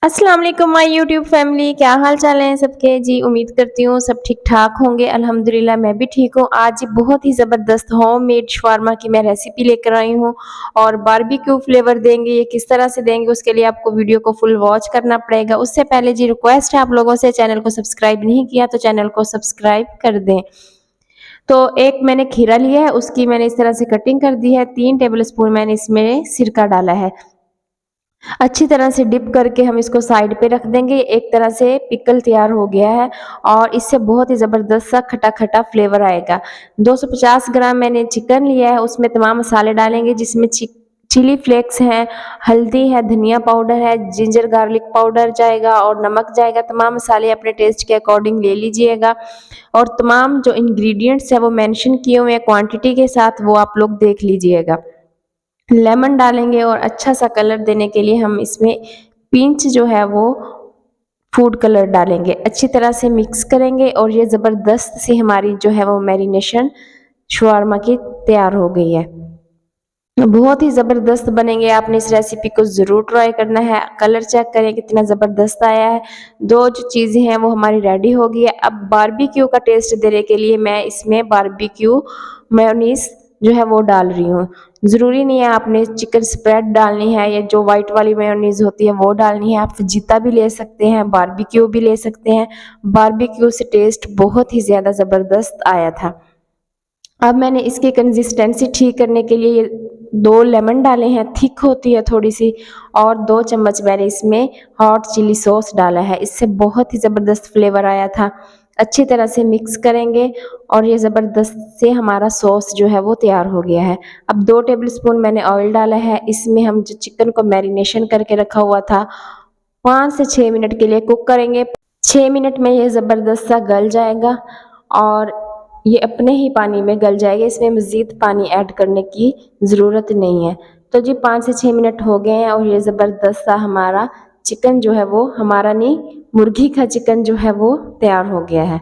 अस्सलाम वालेकुम my YouTube family, क्या हाल चाल है सबके। जी उम्मीद करती हूँ सब ठीक ठाक होंगे। अल्हम्दुलिल्लाह मैं भी ठीक हूँ। आज बहुत ही ज़बरदस्त होममेड शवारमा की मैं रेसिपी लेकर आई हूँ और बारबेक्यू फ्लेवर देंगे। ये किस तरह से देंगे उसके लिए आपको वीडियो को फुल वॉच करना पड़ेगा। उससे पहले जी रिक्वेस्ट है आप लोगों से, चैनल को सब्सक्राइब नहीं किया तो चैनल को सब्सक्राइब कर दें। तो एक मैंने खीरा लिया है, उसकी मैंने इस तरह से कटिंग कर दी है। 3 टेबल स्पून मैंने इसमें सिरका डाला है। अच्छी तरह से डिप करके हम इसको साइड पे रख देंगे। एक तरह से पिकल तैयार हो गया है और इससे बहुत ही ज़बरदस्त सा खट्टा-खट्टा फ्लेवर आएगा। 250 ग्राम मैंने चिकन लिया है, उसमें तमाम मसाले डालेंगे जिसमें चिली फ्लेक्स हैं, हल्दी है, धनिया पाउडर है, जिंजर गार्लिक पाउडर जाएगा और नमक जाएगा। तमाम मसाले अपने टेस्ट के अकॉर्डिंग ले लीजिएगा और तमाम जो इंग्रेडिएंट्स है वो मेंशन किए हुए हैं क्वांटिटी के साथ, वो आप लोग देख लीजिएगा। लेमन डालेंगे और अच्छा सा कलर देने के लिए हम इसमें पिंच जो है वो फूड कलर डालेंगे। अच्छी तरह से मिक्स करेंगे और ये ज़बरदस्त सी हमारी जो है वो मैरिनेशन शवारमा की तैयार हो गई है। बहुत ही ज़बरदस्त बनेंगे, आपने इस रेसिपी को ज़रूर ट्राई करना है। कलर चेक करें कितना ज़बरदस्त आया है। 2 जो चीज़ें हैं वो हमारी रेडी हो गई है। अब बारबेक्यू का टेस्ट देने के लिए मैं इसमें बारबेक्यू मेयोनीज़ जो है वो डाल रही हूँ। ज़रूरी नहीं है आपने चिकन स्प्रेड डालनी है या जो व्हाइट वाली मेयोनीज़ होती है वो डालनी है। आप फजीता भी ले सकते हैं, बारबेक्यू भी ले सकते हैं। बारबेक्यू से टेस्ट बहुत ही ज़्यादा ज़बरदस्त आया था। अब मैंने इसकी कंसिस्टेंसी ठीक करने के लिए 2 लेमन डाले हैं, थिक होती है थोड़ी-सी, और 2 चम्मच मैंने इसमें हॉट चिली सॉस डाला है। इससे बहुत ही ज़बरदस्त फ्लेवर आया था। अच्छी तरह से मिक्स करेंगे और ये ज़बरदस्त से हमारा सॉस जो है वो तैयार हो गया है। अब 2 टेबलस्पून मैंने ऑयल डाला है। इसमें हम जो चिकन को मैरिनेशन करके रखा हुआ था, 5 से 6 मिनट के लिए कुक करेंगे। 6 मिनट में ये ज़बरदस्त सा गल जाएगा और ये अपने ही पानी में गल जाएगा। इसमें मज़ीद पानी ऐड करने की ज़रूरत नहीं है। तो जी 5 से 6 मिनट हो गए हैं और ये ज़बरदस्त सा हमारा चिकन जो है वो, हमारा नहीं, मुर्गी का चिकन जो है वो तैयार हो गया है।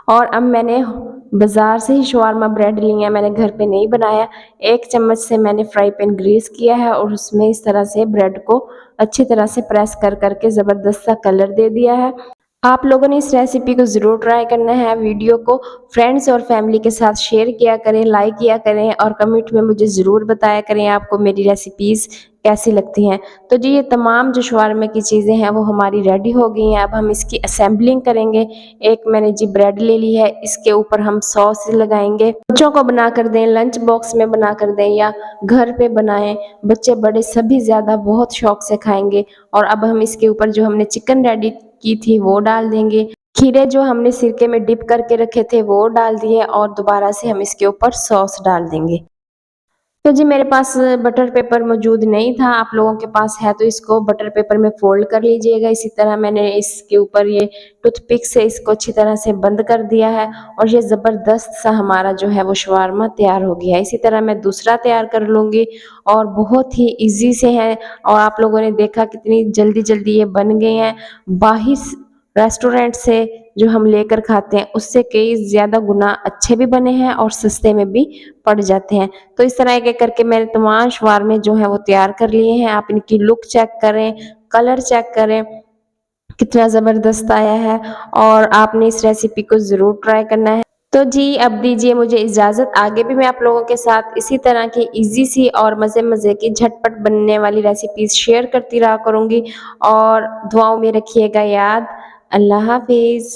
और अब मैंने बाज़ार से ही शवारमा ब्रेड ली है, मैंने घर पे नहीं बनाया। 1 चम्मच से मैंने फ्राई पैन ग्रीस किया है और उसमें इस तरह से ब्रेड को अच्छी तरह से प्रेस कर कर के ज़बरदस्त सा कलर दे दिया है। आप लोगों ने इस रेसिपी को ज़रूर ट्राई करना है। वीडियो को फ्रेंड्स और फैमिली के साथ शेयर किया करें, लाइक किया करें और कमेंट में मुझे ज़रूर बताया करें आपको मेरी रेसिपीज़ कैसी लगती हैं। तो जी ये तमाम जो शवारमे की चीज़ें हैं वो हमारी रेडी हो गई हैं। अब हम इसकी असेंबलिंग करेंगे। एक मैंने जी ब्रेड ले ली है, इसके ऊपर हम सॉस लगाएंगे। बच्चों को बना कर दें, लंच बॉक्स में बना कर दें या घर पे बनाएं, बच्चे बड़े सभी ज़्यादा बहुत शौक से खाएंगे। और अब हम इसके ऊपर जो हमने चिकन रेडी की थी वो डाल देंगे। खीरे जो हमने सिरके में डिप करके रखे थे वो डाल दिए और दोबारा से हम इसके ऊपर सॉस डाल देंगे। तो जी मेरे पास बटर पेपर मौजूद नहीं था, आप लोगों के पास है तो इसको बटर पेपर में फ़ोल्ड कर लीजिएगा। इसी तरह मैंने इसके ऊपर ये टूथपिक से इसको अच्छी तरह से बंद कर दिया है और ये ज़बरदस्त सा हमारा जो है वो शवारमा तैयार हो गया है। इसी तरह मैं दूसरा तैयार कर लूँगी और बहुत ही ईज़ी से है और आप लोगों ने देखा कितनी जल्दी-जल्दी ये बन गए हैं। बाहर रेस्टोरेंट से जो हम लेकर खाते हैं उससे कई ज़्यादा गुना अच्छे भी बने हैं और सस्ते में भी पड़ जाते हैं। तो इस तरह एक-एक करके मैंने तमाम शवारमे जो हैं वो तैयार कर लिए हैं। आप इनकी लुक चेक करें, कलर चेक करें, कितना ज़बरदस्त आया है और आपने इस रेसिपी को ज़रूर ट्राई करना है। तो जी अब दीजिए मुझे इजाज़त, आगे भी मैं आप लोगों के साथ इसी तरह की ईज़ी सी और मज़े-मज़े की झटपट बनने वाली रेसिपीज़ शेयर करती रहा करूँगी और दुआओं में रखिएगा याद। अल्लाह हाफ़िज़।